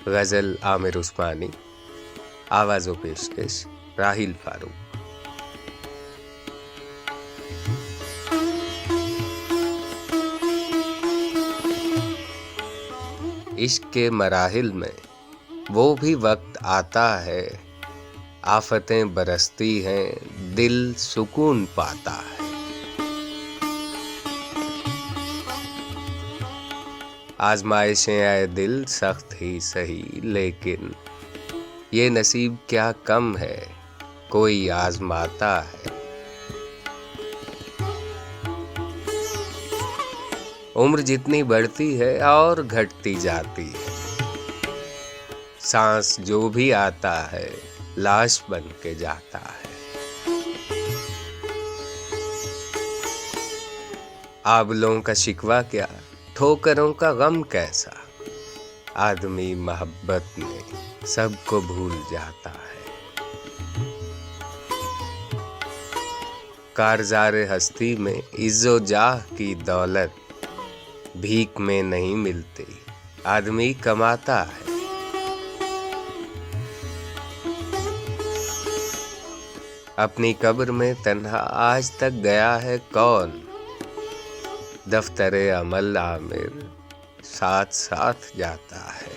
गज़ल आमिर उस्मानी, आवाज़ व पेशकश राहिल फारूक। इश्क के मराहिल में वो भी वक्त आता है, आफतें बरसती हैं, दिल सुकून पाता है। आजमाइशें आए दिल सख्त ही सही, लेकिन ये नसीब क्या कम है, कोई आजमाता है। उम्र जितनी बढ़ती है और घटती जाती है, सांस जो भी आता है लाश बन के जाता है। आबलों का शिकवा क्या, ठोकरों का गम कैसा, आदमी मोहब्बत में सबको भूल जाता है। कारज़ारे हस्ती में इज्जो जाह की दौलत भीख में नहीं मिलती, आदमी कमाता है। अपनी कब्र में तन्हा आज तक गया है कौन, दफ्तरे अमल आमिर साथ साथ जाता है।